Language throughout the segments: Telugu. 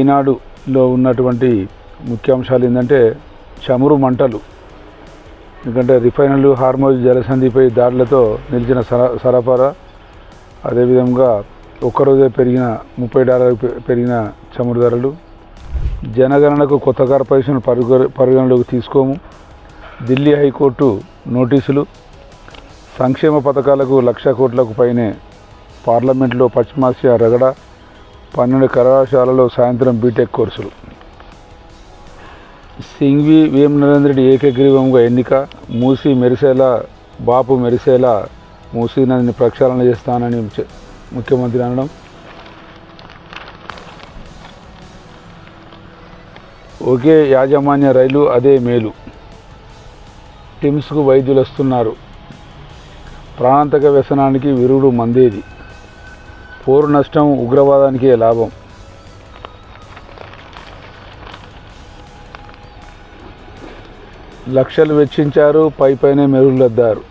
ఈనాడులో ఉన్నటువంటి ముఖ్యాంశాలు ఏంటంటే చమురు మంటలు. ఎందుకంటే రిఫైనర్లు హార్మోజ్ జలసంధిపై దాడులతో నిలిచిన సరఫరా, అదేవిధంగా ఒక్కరోజే పెరిగిన $30 పెరిగిన చమురు ధరలు, జనగణనకు కొత్త కార్పొరేషన్ పరిగణలోకి తీసుకోము, ఢిల్లీ హైకోర్టు నోటీసులు, సంక్షేమ పథకాలకు 1,00,000 కోట్లకు పైనే పార్లమెంట్లో పశ్చిమాసియా రగడ, 12 కళాశాలలో సాయంత్రం బీటెక్ కోర్సులు. సింఘ్వి వేం నరేంద్ర రెడ్డి ఏకగ్రీవంగా ఎన్నిక, మూసి మెరిసేలా బాపు మెరిసేలా మూసీ నదిని ప్రక్షాళన చేస్తానని ముఖ్యమంత్రి అనడం. ఒకే యాజమాన్య రైలు అదే మేలు, టిమ్స్కు వైద్యులు వస్తున్నారు, ప్రాణాంతక వ్యసనానికి విరుగుడు మందేది, పోరు నష్టం ఉగ్రవాదానికే లాభం. లక్షలు వెచ్చించారు, పైపైనే మెరుగులద్దారు.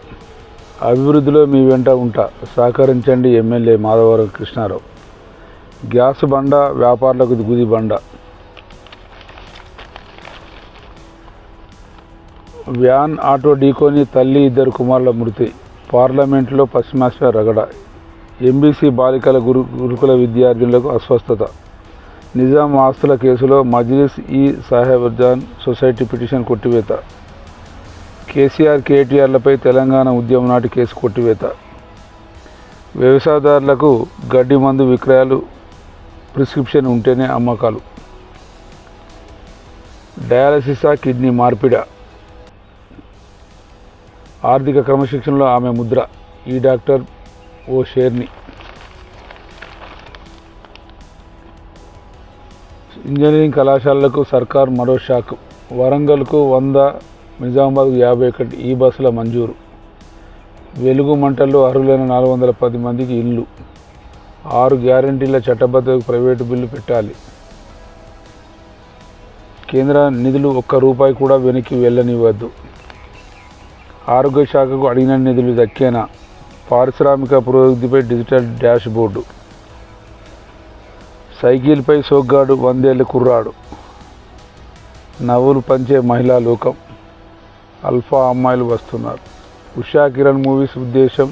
అభివృద్ధిలో మీ వెంట ఉంటా, సహకరించండి ఎమ్మెల్యే మాధవరం కృష్ణారావు. గ్యాస్ బండ వ్యాపారులకు గుది బండ. వ్యాన్ ఆటో ఢీకొని తల్లి 2 కుమారుల మృతి, పార్లమెంట్లో పశ్చిమాసియా రగడ. ఎంబీసీ బాలికల గురుకుల విద్యార్థులకు అస్వస్థత. నిజాం ఆస్తుల కేసులో మజ్లిస్ ఈ సాహెబ్జాన్ సొసైటీ పిటిషన్ కొట్టివేత. కేసీఆర్ కేటీఆర్లపై తెలంగాణ ఉద్యమం నాటి కేసు కొట్టివేత. వ్యవసాయదారులకు గడ్డి మందు విక్రయాలు ప్రిస్క్రిప్షన్ ఉంటేనే అమ్మకాలు. డయాలసిసా కిడ్నీ మార్పిడా. ఆర్థిక క్రమశిక్షణలో ఆమె ముద్ర, ఈ డాక్టర్ ఓ షేర్ని. ఇంజనీరింగ్ కళాశాలలకు సర్కార్ మరో షాక్. వరంగల్కు 100, నిజామాబాద్కు 51 ఈ బస్సుల మంజూరు. వెలుగు మంటల్లో అర్హులైన 410 మందికి ఇల్లు. 6 గ్యారంటీల చట్టబద్ధతకు ప్రైవేటు బిల్లు పెట్టాలి. కేంద్ర నిధులు ₹1 కూడా వెనక్కి వెళ్ళనివ్వద్దు. ఆరోగ్య శాఖకు అడిగిన నిధులు దక్కేనా? పారిశ్రామిక పురోగతిపై డిజిటల్ డాష్ బోర్డు. సైకిల్పై సోగ్గాడు 100 ఏళ్ల కుర్రాడు. నవ్వులు పంచే మహిళా లోకం. అల్ఫా అమ్మాయిలు వస్తున్నారు. ఉషా కిరణ్ మూవీస్ ఉద్దేశం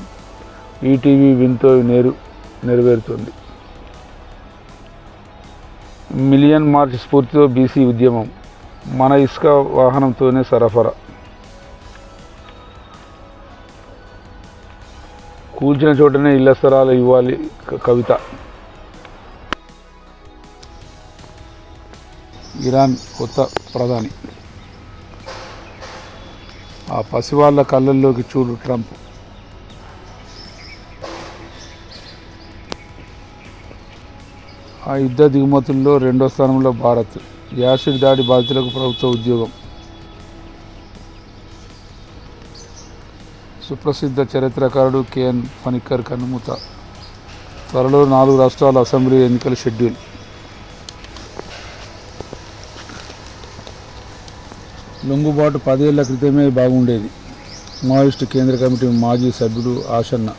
ఈటీవీ విన్తో నెరవేరుతుంది. మిలియన్ మార్చ్ స్ఫూర్తితో బీసీ ఉద్యమం. మన ఇసుక వాహనంతోనే సరఫరా. కూల్చిన చోటనే ఇళ్ల స్థలాలు ఇవ్వాలి కవిత. ఇరాన్ కొత్త ప్రధాని. ఆ పసివాళ్ల కళ్ళల్లోకి చూడు ట్రంప్. ఆ యుద్ధ దిగుమతుల్లో 2వ స్థానంలో భారత్. యాసిడ్ దాడి బాధితులకు ప్రభుత్వ ఉద్యోగం. సుప్రసిద్ధ చరిత్రకారుడు కేఎన్ ఫణిక్కర్ కన్నుమూత. త్వరలో 4 రాష్ట్రాల అసెంబ్లీ ఎన్నికల షెడ్యూల్. లొంగుబాటు 10 ఏళ్ల క్రితమే బాగుండేది. మావోయిస్టు కేంద్ర కమిటీ మాజీ సభ్యుడు ఆసన్న.